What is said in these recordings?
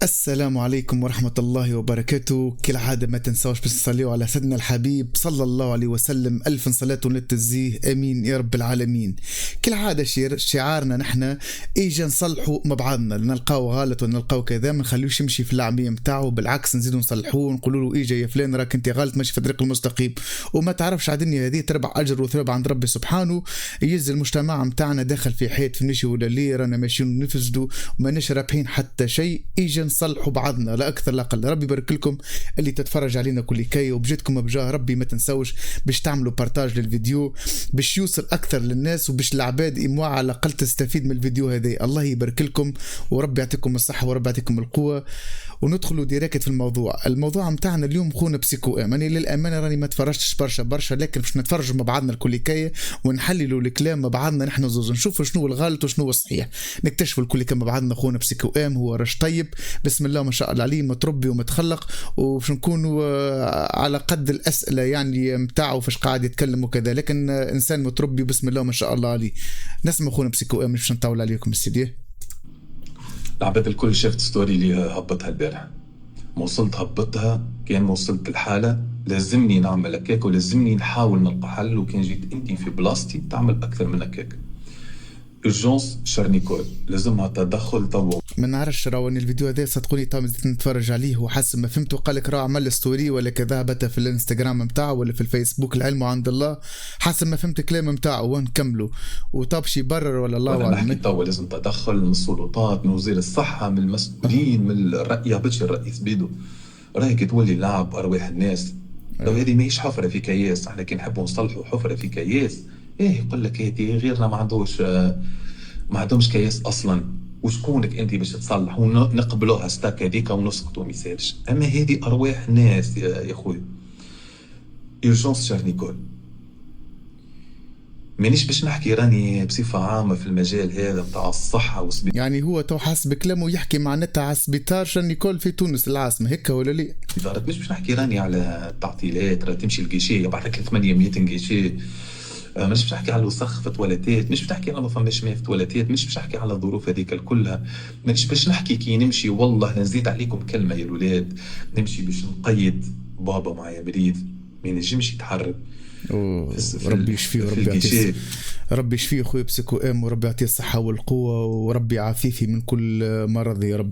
السلام عليكم ورحمة الله وبركاته. كالعادة ما تنسوش بس تصليوا على سيدنا الحبيب صلى الله عليه وسلم، ألف صلاة ونتزيه أمين يا رب العالمين. كالعادة شعارنا نحن إيجا نصلحوا مع بعضنا، نلقاو غلط ونلقاو كذا ما نخليوش يمشي في العمية متاعه، بالعكس نزيدوا نصلحوه نقولوا له إيجا يا فلان راك أنت غلط ماشي في الطريق المستقيم، وما تعرفش على الدنيا هذه تربح أجر وثواب عند ربي سبحانه. يز المجتمع متاعنا داخل في حيط في نشي ولا لي رانا ماشيين نفسدوا وماناش رابحين حتى شيء. إيجا نصلحوا بعضنا لا اكثر لا اقل. ربي يبارك لكم اللي تتفرج علينا كل كي، وبجدكم بجاه ربي ما تنسوش باش تعملوا بارتاج للفيديو باش يوصل اكثر للناس وباش العباد اموا على الاقل تستفيد من الفيديو هذا. الله يبارك لكم وربي يعطيكم الصحه وربي يعطيكم القوه. وندخلوا ديريكت في الموضوع متاعنا اليوم. خونا بسيكو ام، انا للامانه راني ما تفرجتش برشا لكن باش نتفرجوا مع بعضنا الكل كي ونحللوا الكلام مع بعضنا نحن زوز، نشوفوا شنو الغلط وشنو الصحيح، نكتشفوا الكل كي مع بعضنا. خونا بسيكو ام هو رش طيب بسم الله ما شاء الله عليه، متربي ومتخلق، وباش نكونوا على قد الاسئله يعني متاعه فاش قاعد يتكلم وكذا، لكن انسان متربي بسم الله ما شاء الله عليه. نسمع خونا بسيكو ام، مش باش نطول عليكم السيدي. العباد الكل شافت ستوري اللي هبطها البارح، ما وصلت هبطها كان ما وصلت الحالة لازمني نعمل هكاك ولازمني نحاول نلقى حل، وكان جيت انت في بلاصتي تعمل اكثر من هكاك. urgence شارنيكول لازمها تدخل تو. ما نعرفش راوني الفيديو هذا صدقوني تو نتفرج عليه وحسب ما فهمته قال لك راه عمل ستوري ولا كذا هبتها في الانستغرام نتاعو ولا في الفيسبوك، العلم عند الله. حسب ما فهمت الكلام نتاعو ونكملوا وطابش يبرر ولا الله اعلم. نحكي تو لازم تدخل من السلطات، من وزير الصحة، من المسؤولين، من الرأي بتش الرئيس بيدو. راهيك تولي لعب ارواح الناس. لو هذه ماهيش حفرة في كياس، احنا كي نحبوا نصلحوا حفرة في كياس ايه يقول لك هذه غيرنا ما عندهمش كياس اصلا، وشكونك انت باش تصلح ونقبلوها ستاك هذيك ونسكتوا ميسالش. اما هذه ارواح ناس يا خويا. urgence شارنيكول مانيش باش نحكي راني بصفة عامة في المجال هذا متاع الصحة يعني هو تو حسب كلامه يحكي معناتها على سبيطار شارنيكول في تونس العاصمة هيك ولا لي؟ مش باش نحكي راني على التعطيلات، راه تمشي الكيشي يبعث لك 800 كيشي. مش باش نحكي على الوسخ في التواليتات، مش باش نحكي على ما فماش ماء في التواليتات، مش باش نحكي على الظروف هذيك كلها. مش باش نحكي كي نمشي والله نزيد عليكم كلمة يا الولاد، نمشي باش نقيد بابا معايا مريض ما ينجمش يتحرك. ربي يشفيه وربي يعطيه، ربي يشفيه خويا بسيكو ام وربي يعطيه الصحة والقوة وربي يعافيه من كل مرض يا رب.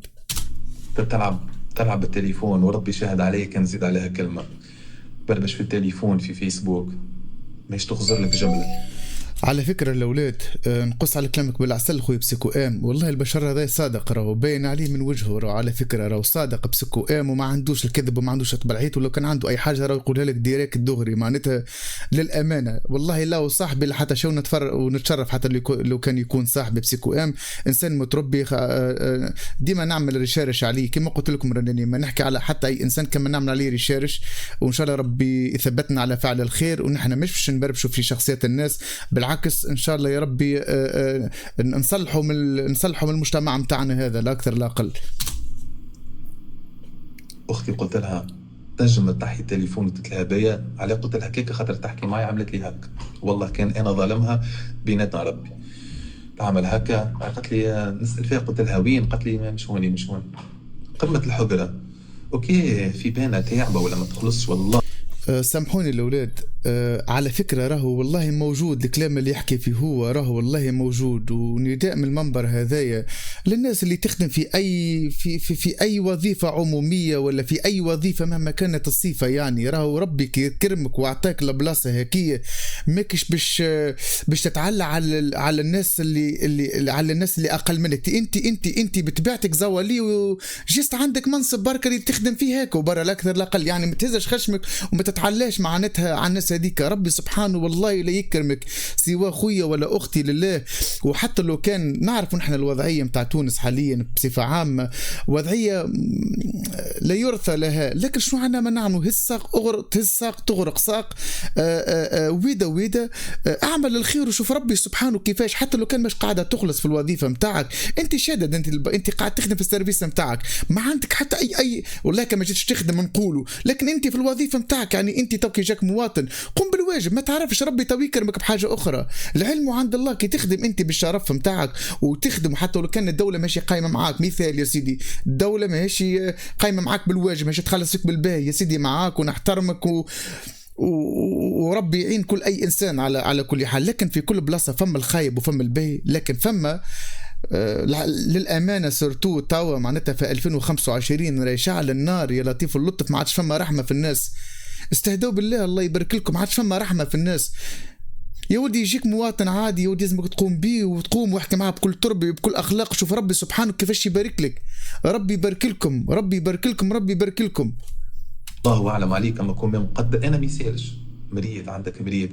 تلعب بالتليفون وربي شاهد عليه كان نزيد عليها كلمة. بربش في التليفون في فيسبوك مش تخزر لك جملة. على فكرة الأولاد نقص على كلامك بالعسل خويا بسيكو ام، والله البشر هذا صادق راهو باين عليه من وجهه، راهو على فكرة راهو صادق بسيكو ام وما عندوش الكذب وما عندوش تبلعيت، ولو كان عنده أي حاجة راهو يقولها لك ديريكت دغري معناتها للأمانة. والله لا صاحبي حتى شو ونتشرف حتى لو كان يكون صاحبي بسيكو ام إنسان متربي. ديما نعمل ريشارش عليه كما قلت لكم راني ما نحكي على حتى أي إنسان كما نعمل عليه ريشارش، وإن شاء الله ربي يثبتنا على فعل الخير، ونحن مش باش نبربشوا في شخصيات الناس، بالعكس ان شاء الله يا ربي نصلحوا من المجتمع متاعنا هذا لا اكثر لا اقل. اختي قلت لها تنجم تحي التليفون قلت لها بيا على قلت لها كيك خاطر تحكي معي عملت لي هك، والله كان انا ظالمها بيناتنا ربي تعمل هكا. قالت لي نسال فيها قلت لها وين، قالت لي مش هوني قمه الحجره. اوكي في بينا تعبه ولا ما تخلصش والله. سامحوني الأولاد، على فكرة راهو والله موجود الكلام اللي يحكي فيه هو راهو والله موجود، ونداء من المنبر هذايا للناس اللي تخدم في أي في أي وظيفة عمومية ولا في أي وظيفة مهما كانت الصفة، يعني راهو ربي كرمك وعطاك البلاصة هكية ماكش باش تتعلى على الناس اللي على الناس اللي أقل منك. أنت بتبعتك زوالي وجست عندك منصب بركة اللي تخدم فيه هيك وبرا لا أكثر لا أقل، يعني ما تهزش خشمك وما تتعلاش معناتها عن الناس هذيك. ربي سبحانه والله لا يكرمك سوى خويا ولا اختي لله. وحتى لو كان نعرف نحن الوضعيه متاع تونس حاليا بصفه عامه وضعيه لا يرثى لها، لكن شنو عنا ما نعملوا؟ هز ساق تغرق ساق. ويدا اعمل الخير وشوف ربي سبحانه كيفاش. حتى لو كان مش قاعده تخلص في الوظيفه متاعك انت شادد، انت قاعد تخدم في السيرفيس متاعك ما عندك حتى اي والله كما جيتش تخدم نقولوا، لكن انت في الوظيفه متاعك يعني انت توكي جاك مواطن قم بالواجب، ما تعرفش ربي تو يكرمك بحاجه اخرى. العلم عند الله، كي تخدم انت بالشرف نتاعك وتخدم حتى لو كان الدوله ماشي قايمه معاك. مثال يا سيدي، الدوله ماشي قايمه معاك بالواجب، ماشي تخلصك بالباهي يا سيدي، معاك ونحترمك وربي يعين كل اي انسان على كل حال. لكن في كل بلاصه فما الخايب وفما الباهي. لكن فما للامانه سورتو توا معناتها في 2025 راهي شعل النار يا لطيف اللطف، ما عادش فما رحمه في الناس. استهدوا بالله الله يبارك لكم، ما عادش فما رحمه في الناس. يا ولدي يجيك مواطن عادي يا ولدي لازمك تقوم بيه وتقوم واحكي معاه بكل تربيه بكل اخلاق. شوف ربي سبحانه كيفاش يبارك لك. ربي يبارك لكم، ربي يبارك لكم، ربي يبارك لكم. الله اعلم عليك. اما كون مقدر انا مثالش مريض، عندك مريض،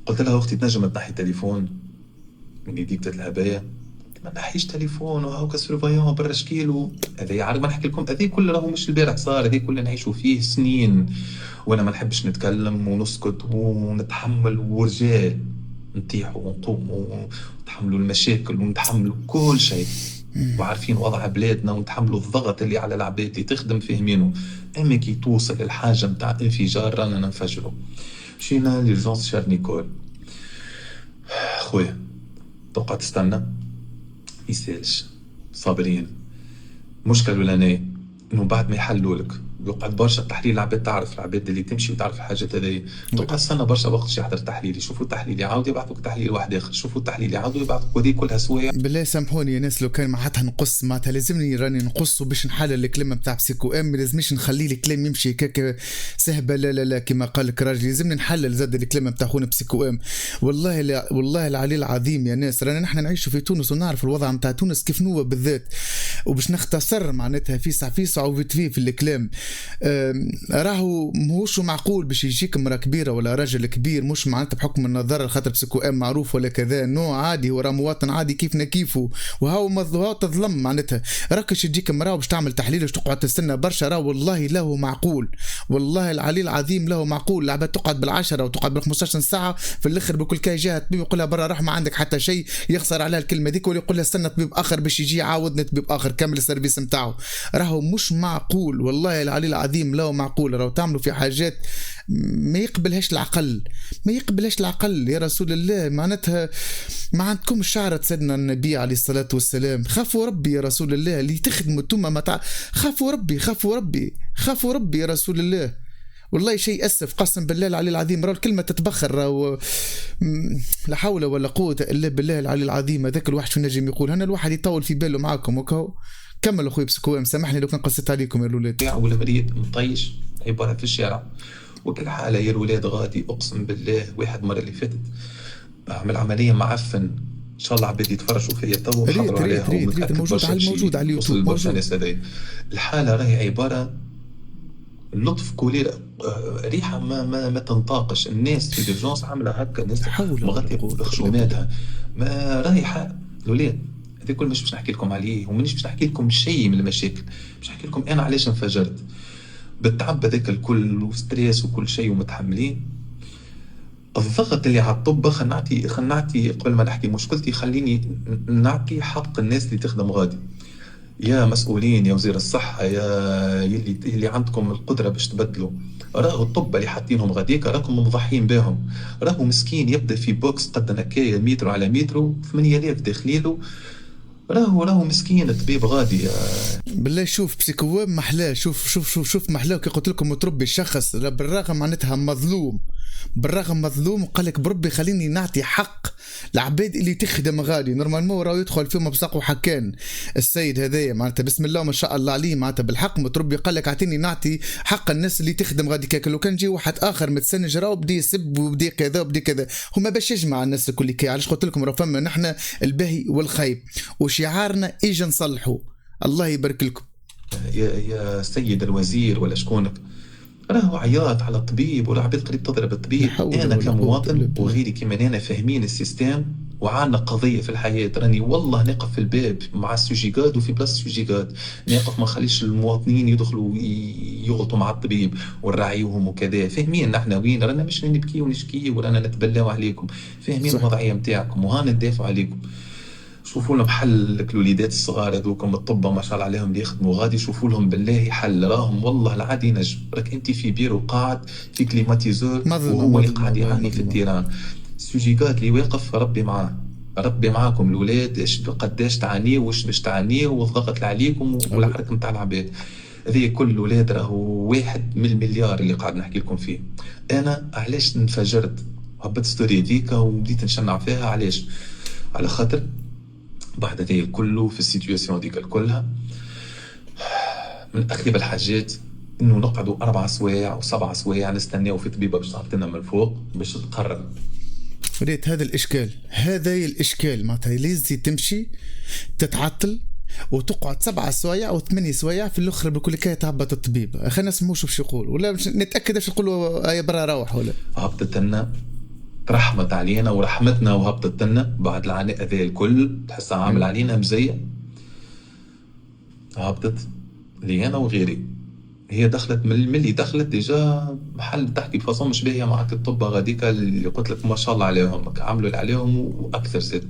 قلت لها اختي تنجم تنحي تليفون من يديك الهبايا؟ ما نحيش تليفون وهاكا سيرفايون برا شكيلو. هذا يعرف ما نحكي لكم، هذه كله راهو مش البارح صار، هذه كله نعيشوا فيه سنين. وانا ما نحبش نتكلم ونسكت ونتحمل، ورجال نطيحوا ونقوموا ونتحملوا المشاكل ونتحملوا كل شيء، وعارفين وضع بلادنا ونتحملوا الضغط اللي على العباد اللي تخدم فاهمينه. اما كي توصل للحاجه نتاع انفجار رانا ننفجروا. مشينا ليرجونس شار نيكول، خويا تبقى تستنى يسالش، صابرين. مشكل ولا انا انه بعد ما يحلوا لك يقعد برشا تحليل. العباد تعرف، العباد اللي تمشي وتعرف الحاجات هذه تبقى تستنى برشا وقت باش يحضر تحليل، يشوفوا التحليل يعاود يبعثوك تحليل واحد اخر، يشوفوا التحليل يعاودوا يبعثوك، وهذه كلها سوايع. بالله سامحوني يا ناس لو كان معناتها نقص، معناتها لازمني راني نقص باش نحلل الكلمه نتاع بسيكو ام، ما لازمش نخلي الكلام يمشي هكاك سهبه. لا لا لا كما قال لك راجل، لازمني نحلل زاد الكلمه نتاع خونا بسيكو ام. والله لا والله العلي العظيم يا ناس، رانا نحن نعيشوا في تونس ونعرف الوضع نتاع تونس كيف نوى بالذات. وباش نختصر معناتها فيسع وفيتفي في الكلام، راهو ماهوش معقول باش يجيك مرا كبيره ولا راجل كبير، مش معناتها بحكم النظر خاطر بسيكو ام معروف ولا كذا، نو عادي، هو راه مواطن عادي كيفنا كيفه، وهاو تظلم معناتها. راكش تجيك مرا باش تعمل تحليل باش تقعد تستنى برشا، راه والله له معقول، والله العلي العظيم له معقول. العباد تقعد بالعشرة وتقعد بال15 ساعه، في الاخر بكل كاي جهه طبيب يقول لها برا روح ما عندك حتى شيء، يخسر عليها الكلمه ذيك، ولا يقول لها استنى طبيب اخر باش يجي يعاودني طبيب اخر كمل السيرفيس نتاعو. راهو مش معقول والله العلي العظيم له معقول. راهو تعملوا في حاجات ما يقبلهاش العقل، ما يقبلهاش العقل يا رسول الله. معناتها ما عندكم شعرة سيدنا النبي عليه الصلاة والسلام، خافوا ربي يا رسول الله اللي تخدموا ثم خافوا ربي، خافوا ربي، خافوا ربي يا رسول الله. والله شيء أسف قسم بالله العلي العظيم. راهو الكلمة تتبخر، راهو لا حول ولا قوة إلا بالله العلي العظيم. هذاك الواحد شو نجم يقول، هنا الواحد يطول في باله معاكم وكو. كمل اخوي بسكوام، سامحني لو كان قصيت عليكم يا الولاد. ولا مريض مطيش عبارة في الشارع وكل حالة يا الولاد غادي. أقسم بالله واحد مرة اللي فاتت عمل عملية معفن، إن شاء الله عباد يتفرجوا فيا تو وحضروا عليها ومتأكد موجود على اليوتيوب موجود. الحالة راهي عبارة لطف كوليرا، ريحة ما تنطاقش. الناس في الجونس عاملة هكا، الناس مغطية بخشوماتها، ما رايحة الولاد. هذا كل مش نحكي لكم عليه، ومنيش باش نحكي لكم شيء من المشاكل، باش نحكي لكم انا علاش انفجرت بالتعب هذاك الكل وستريس وكل شيء ومتحملين. الضغط اللي على الطب، خلينا نعطي قبل ما نحكي مشكلتي، خليني نعطي حق الناس اللي تخدم غادي. يا مسؤولين، يا وزير الصحة، يا اللي عندكم القدرة باش تبدلوا، راهو الطب اللي حاطينهم غاديك راكم مضحين بهم. راهو مسكين يبدا في بوكس قد هكايا متر على متر 8000 داخليله، راهو مسكين الطبيب غادي. بالله شوف بسيكو محلاه، شوف محلاه. كي قلت لكم متربي الشخص بالرغم معناتها مظلوم، بالرغم مظلوم، وقال لك بربي خليني نعطي حق العباد اللي تخدم غادي. نورمالمون راهو يدخل فيهم بساق وحكان السيد هذايا معناتها بسم الله ما شاء الله عليه، معناتها بالحق متربي قال لك اعطيني نعطي حق الناس اللي تخدم غادي. كاك لو كان جي واحد اخر متسنج راهو بدا يسب وبدا كذا وبدا كذا، هما باش يجمع الناس الكل. كي علاش قلت لكم راه فما نحن الباهي والخايب وشعارنا اجا نصلحوا. الله يبارك لكم يا سيد الوزير ولا شكونك، راهو عياط على الطبيب ولا عباد قريب تضرب الطبيب. انا كمواطن وغيري كما انا فاهمين السيستم وعندنا قضيه في الحياه، راني والله نقف في الباب مع السوجيغاد وفي بلاصه السوجيغاد نقف، ما نخليش المواطنين يدخلوا يغلطوا مع الطبيب ونراعيوهم وكذا. فاهمين نحن وين رانا، مش نبكي ونشكي ورانا نتبلاو عليكم، فاهمين الوضعيه نتاعكم وهانا ندافعوا عليكم. شوفوا لهم حل لك الوليدات الصغار هذوكم الطبة ما شاء الله عليهم اللي يخدموا غادي، شوفوا لهم بالله حل، راهم والله العادي ينجم. راك انت في بيرو قاعد في كليماتيزور مظلمة وهو اللي مظلمة قاعد والله يعاني في مظلمة. التيران. السوجيكات اللي واقف ربي معاه، ربي معاكم الولاد قداش تعانيه واش باش تعانيه والضغط عليكم أوي. والحركة نتاع العباد. هذه كل الولاد راهو واحد من المليار اللي قاعد نحكي لكم فيه. انا علاش انفجرت هبط ستوري هذيك وبديت نشنع فيها؟ علاش؟ على خاطر بعد هذه الكل في السيتوياسيون ديك كلها من اخيب الحاجات انه نقعدوا 4 سوايع و7 سوايع نستناو في طبيبه باش تعطينا من الفوق باش تقرر. ريت هذا الاشكال، هذا الاشكال معناتها لازم تمشي تتعطل وتقعد 7 سوايع او 8 سوايع في الاخر بكل كي تهبط الطبيب. خلينا نسموه شو باش يقول ولا باش نتاكد ايش يقولوا يا برا روح ولا. هبطت لنا، رحمت علينا ورحمتنا وهبطت لنا بعد العناء ذا الكل، تحسها عامل علينا مزية. هبطت لي انا وغيري. هي دخلت من اللي دخلت ديجا محل تحكي بفاصون مش باهيه معك الطب غاديكا اللي قلت لك ما شاء الله عليهم عملوا اللي عليهم واكثر زاد.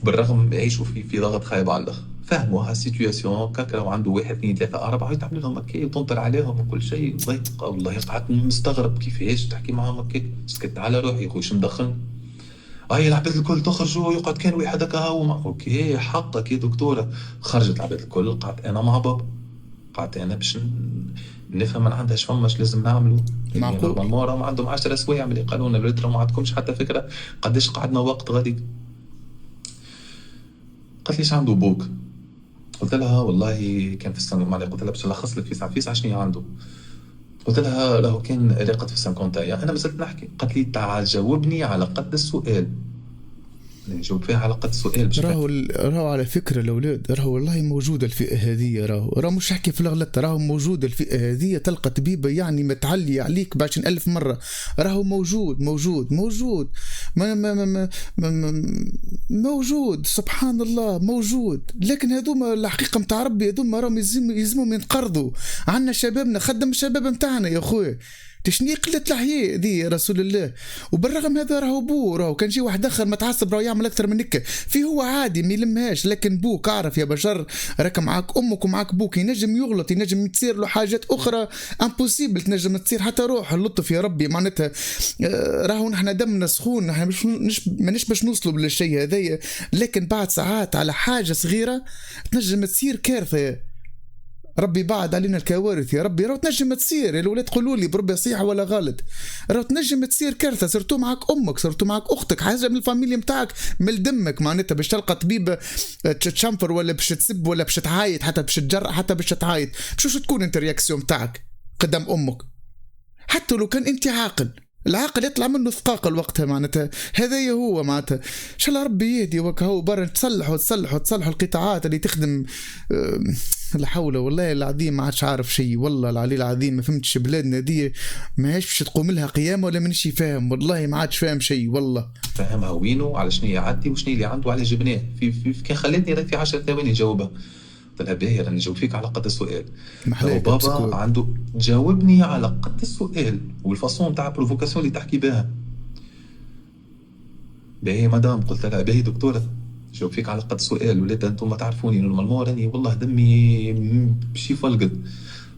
بالرغم يعيشوا في ضغط خايب على الاخر. فهموا هالسيتوياسيون كاكا وعنده 1 2 3 4 يتعمل لهم هكا وتنطر عليهم وكل شيء. والله قعدت مستغرب كيفاش تحكي معهم هكا. سكت على روحي خويا شو مدخل. هاي العباد الكل تخرجوا يقعد كان واحد هكا هو اوكي حقك يا دكتوره. خرجت العباد الكل قعدت انا مع بابا. قعدت انا باش نفهم من عندها اش فماش لازم نعملوا. معقول. نورمالمون راهم عندهم 10 سوايع ملي قالوا لنا الولاد ما عندكمش حتى فكره قداش قعدنا وقت غادي. قالت ليش عنده بوك؟ قلت لها والله كان في السنة مالي. قلت لها باش نلخص لك فيسع شنو عنده. قلت لها راهو كان راقد في السنكونتايا. انا مازلت نحكي. قالت لي تعال جاوبني على قد السؤال. نجاوب فيها على قد السؤال باش راهو على فكرة الأولاد راهو والله موجودة الفئة هذه. راهو مش حكي في الغلط، راهو موجودة الفئة هذه. تلقى طبيبة يعني متعلي عليك بعشرين ألف مرة. راهو موجود موجود موجود ما ما ما ما ما ما موجود سبحان الله موجود. لكن هذوما الحقيقة متاع ربي هذوما راهم يلزمهم ينقرضوا. عنا شبابنا خدم الشباب متاعنا يا خويا. تشني قلة الحياة دي يا رسول الله. وبالرغم هذا راهو بو راهو كان جي واحد اخر متعصب راهو يعمل اكثر من هكا في هو عادي ما يلمهاش. لكن بوك اعرف يا بشر راك معاك امك ومعاك بوك ينجم يغلط ينجم تصير له حاجات اخرى امبوسيبل تنجم تصير حتى روح اللطف يا ربي معناتها. راهو نحن دمنا سخون نحن مانيش باش نوصلوا للشيء هذايا. لكن بعد ساعات على حاجة صغيرة تنجم تصير كارثة. ربي بعد علينا الكوارث يا ربي. راهو تنجم تصير الولاد قولوا لي بربي صحيح ولا غلط. راهو تنجم تصير كارثه صرتوا معك امك صرتوا معك اختك حاجه من الفاميليا نتاعك من دمك معناتها باش تلقى طبيب تشمفر ولا باش تسب ولا باش تعايد حتى باش تجرح حتى باش تعايد. شو تكون انت الرياكسيون نتاعك قدام امك حتى لو كان انت عاقل. العاقل يطلع منه ثقاقل وقتها معناتها. هذا هو معناتها ان شاء الله ربي يهدي وكهو برا تصلحوا القطاعات اللي تخدم. لا حول والله العظيم ما عادش عارف شيء والله العلي العظيم ما فهمتش بلادنا دي ماهيش باش تقوم لها قيامه ولا مانيش فاهم والله ما عادش فاهم شيء والله. فهمها وينه على شنو يعدي وشنو اللي عنده على جبناه في كان خلتني في 10 ثواني نجاوبها. قلت لها باهي راني نجاوب فيك على قد السؤال. هو بابا عنده جاوبني على قد السؤال والفاصون تاع بروفوكاسيون اللي تحكي بها. باهي مدام. قلت لها باهي دكتوره جاوب فيك على قد السؤال. ولاد انتم ما تعرفوني نورمالمون راني والله دمي باش يفلقد.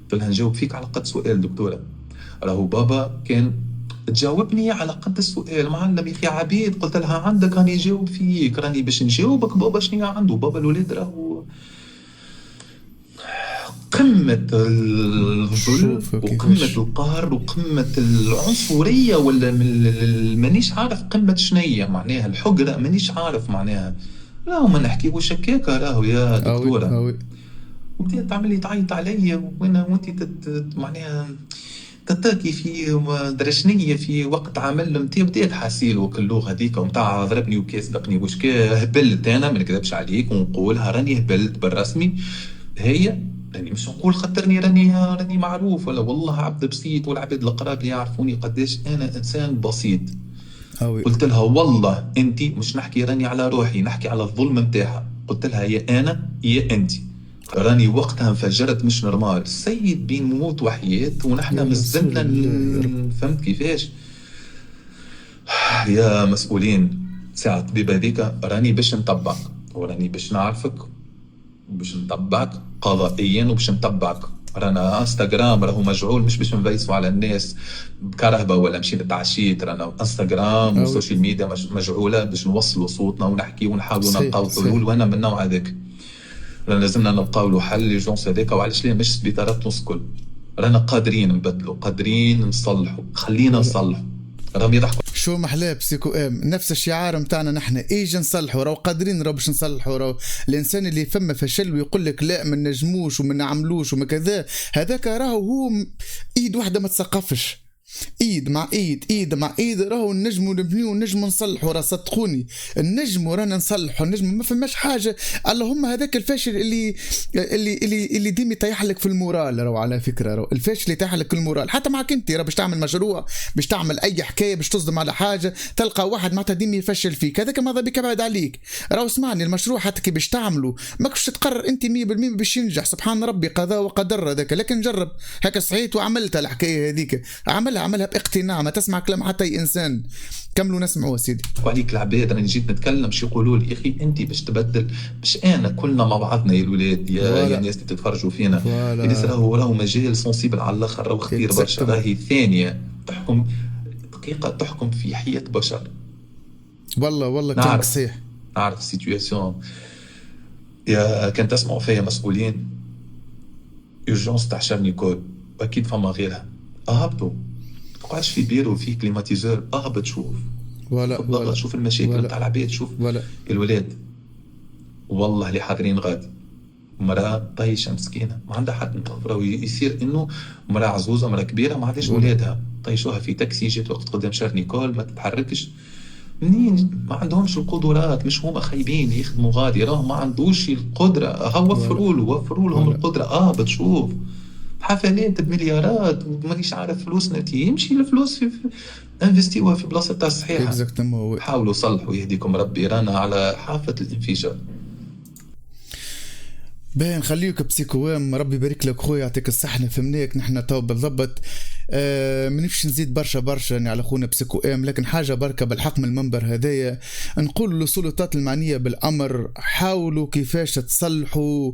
قلت لها نجاوب فيك على قد سؤال دكتوره. راهو بابا كان تجاوبني على قد السؤال معلم يا اخي عبيد. قلت لها عندك راني نجاوب فيك راني باش نجاوبك بابا شنو عنده. بابا الولاد راهو قمة الظلم وقمة القهر وقمة العنصرية ولا مانيش عارف قمة شنية معناها الحقرة مانيش عارف معناها. راهو ما نحكي وشكاكة راهو يا دكتورة. وبدأت تعمل لي تعيط عليا وانت معناها تتاكي في درشنية في وقت عمل متى بديت حاسيل وكل اللغة هذيك ومتاع ضربني وكاسبقني وش هبلت. انا ما نكذبش عليك ونقولها راني هبلت بالرسمي. هي راني مش نقول خاطرني راني معروف ولا والله عبد بسيط والعباد القراب اللي يعرفوني قداش انا انسان بسيط. قلت لها والله انت مش نحكي راني على روحي نحكي على الظلم متاعها. قلت لها يا انا يا انت راني وقتها انفجرت مش نورمال. السيد بين موت وحياة ونحن مازلنا فهمت كيفاش. يا مسؤولين ساعة الطبيب هذيك راني باش نتبعك، وراني باش نعرفك، وباش نتبعك قضائيا، وباش نتبعك. رانا انستغرام راهو مجعول مش باش نفيسوا على الناس بكرهبه ولا مشيت تعشيت. رانا انستغرام والسوشيال ميديا مجعوله باش نوصلوا صوتنا ونحكي ونحاولوا نلقاو حلول، وانا من النوع هذاك. رانا لازمنا نلقاو له حل لجونس هذاك. وعلاش ليه مش سبيطارات نسكل؟ رانا قادرين نبدلوا، قادرين نصلحوا، خلينا نصلحوا. راهم يضحكوا. شو محلاه بسيكو ام نفس الشعار متاعنا نحن، ايج نصلحوا، راهو قادرين، راهو باش نصلحوا. راهو الانسان اللي فما فشل ويقول لك لا ما نجموش وما نعملوش وما كذا، هذاك راهو هو ايد واحده ما تثقفش. ايد مع ايد، ايد مع ايد، راهو نجموا نبنيو ونجموا نصلحوا. راه صدقوني النجموا رانا نصلحوا، النجموا ما فماش حاجه. اللهم هذاك الفاشل اللي ديما يطيح لك في المورال. راهو على فكره راهو الفاشل اللي يطيح لك المورال. حتى معك انت راه باش تعمل مشروع، باش تعمل اي حكايه، باش تصدم على حاجه، تلقى واحد معناتها ديما يفشل فيك، هذاك ماذا بك ابعد عليك. راهو اسمعني، المشروع حتى كي باش تعمله ماكش تقرر انت 100% باش ينجح، سبحان ربي قضاء وقدر هذاك. لكن جرب هكا صحيت وعملت الحكايه هذيك، عملها باقتناع، ما تسمع كلام حتى اي انسان. كملوا نسمعوا سيدي. وعليك العباد، انا جيت نتكلم شي يقولوا لي يا اخي انت باش تبدل، باش انا كلنا مع بعضنا يا الولاد يا الناس اللي تتفرجوا فينا. اللي راهو مجال سونسيبل على الاخر، راهو خطير برشا. راهي ثانيه تحكم دقيقه، تحكم في حياه بشر. والله كلامك صحيح. نعرف سيتوياسيون يا كان تسمعوا فيها مسؤولين اورجونس تاع شارنيكول، اكيد فما غيرها. اهبطوا، تقعدش في بيرو فيه كليماتيزور، اهبط شوف. ولا شوف المشاكل نتاع العباد. شوف الولاد والله اللي حاضرين غادي، مرأة طيشة مسكينة ما عندها حد راهو يصير انه مرأة عزوزة، مرأة كبيرة ما عندهاش ولادها، طيشوها في تاكسي، جات وقت قدام شارنيكول ما تتحركش. منين؟ ما عندهمش القدرات، مش هما خايبين يخدموا غادي، راهم ما عندوش القدرة. وفروا لهم القدرة. بتشوف حفلات بمليارات ومانيش عارف فلوس نتي، يمشي الفلوس في انفستيوها في بلاصتها الصحيحة. حاولوا صلحوا يهديكم ربي، رانا على حافة الانفجار. باين خليك بسيكوام، ربي يبارك لك خويا، يعطيك الصحة. فهمناك نحن تو بالضبط. منفش نزيد برشا يعني على خونا بسيكو ام، لكن حاجه بركه بالحق من المنبر هذايا نقول للسلطات المعنيه بالامر، حاولوا كيفاش تصلحوا،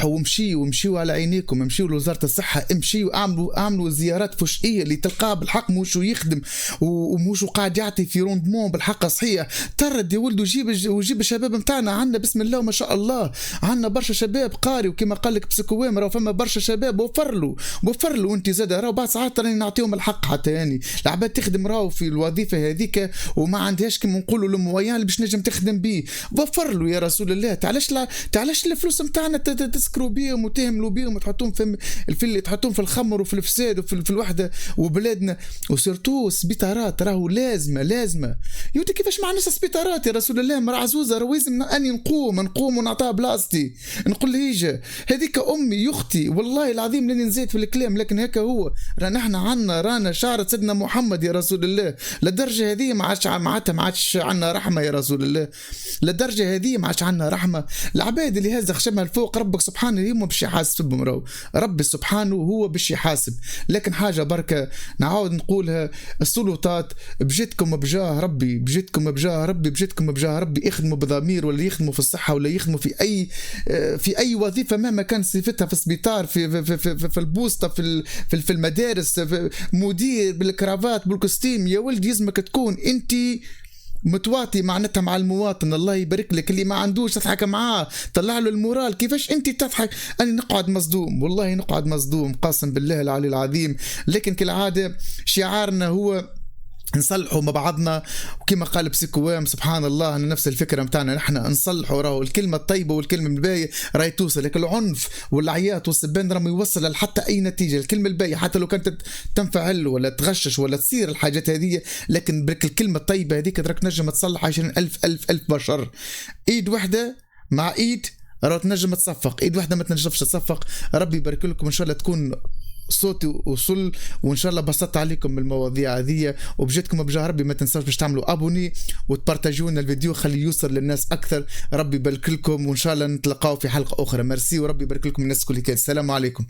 ومشيوا على عينيكم، امشيوا لوزاره الصحه، امشيوا اعملوا زيارات فشئيه اللي تلقاه بالحق مش يخدم ومش قاعد يعطي في روندمون بالحق صحيح. ترد يا ولدو جيب الشباب نتاعنا، عندنا بسم الله ما شاء الله، عندنا برشا شباب قاري، وكما قال لك بسيكو ام راه فما برشا شباب. وفر له انت زاد، راهو بعد ساعات راني نعطيهم الحق. حتى يعني العباد تخدم راهو في الوظيفه هذيك وما عندهاش كيما نقولوا المويان اللي باش نجم تخدم به. وفر له يا رسول الله. تعلاش الفلوس نتاعنا تسكروا بيهم وتهملوا بيهم وتحطوهم تحطوهم في الخمر وفي الفساد وفي الوحده وبلادنا. وسيرتو سبيطارات راهو لازمه يودي. كيفاش ما عندناش سبيطارات يا رسول الله؟ مرا عزوزه راهو لازم اني نقوم ونعطيها بلاصتي، نقول هيجا هذيك امي اختي والله العظيم لاني نزيد في الكلام. لكن هكا هو رانا شعرة سيدنا محمد يا رسول الله. للدرجة هذه ما عادش عنا رحمة يا رسول الله. للدرجة هذه ما عادش عنا رحمة. العباد اللي هذا خشمها الفوق ربك سبحانه هم باش يحاسبهم، راهو ربي سبحانه هو باش يحاسب. لكن حاجة بركة نعاود نقولها، السلطات بجدكم بجاه ربي، بجدكم بجاه ربي، اخدموا بضمير، ولا يخدموا في الصحة، ولا يخدموا في اي وظيفة مهما كان صفتها، في السبيطار، في البوسطة، في المدارس، في مدير بالكرافات بالكوستيم. يا ولدي يزمك تكون انت متواطي معناتها مع المواطن. الله يبارك لك. اللي ما عندوش تضحك معاه، طلع له المورال. كيفاش انت تضحك؟ انا نقعد مصدوم، والله نقعد مصدوم قاسم بالله العلي العظيم. لكن كالعادة شعارنا هو نصلحوا مع بعضنا، وكما قال بسيكوام سبحان الله أنا نفس الفكرة متاعنا نحن نصلحوا. راهو الكلمة الطيبة والكلمة الباية راهي توصل، لكن العنف والعياط والسبان راهم يوصل لحتى أي نتيجة. الكلمة الباية حتى لو كانت تنفعل ولا تغشش ولا تصير الحاجات هذه، لكن برك الكلمة الطيبة هذيك درك نجم تصلح 20,000 بشر. إيد واحدة مع إيد راهو تنجم تصفق، إيد واحدة ما تنجمش تصفق. ربي يبارك لكم، إن شاء الله تكون صوتي وصل، وان شاء الله بسطت عليكم بالمواضيع هذه. وبجدكم بجاه ربي ما تنساوش باش تعملوا ابوني وتبارتاجونا الفيديو، خليه يوصل للناس اكثر. ربي يبارك لكم، وان شاء الله نتلقاو في حلقه اخرى. ميرسي وربي يبارك لكم الناس كل. السلام عليكم.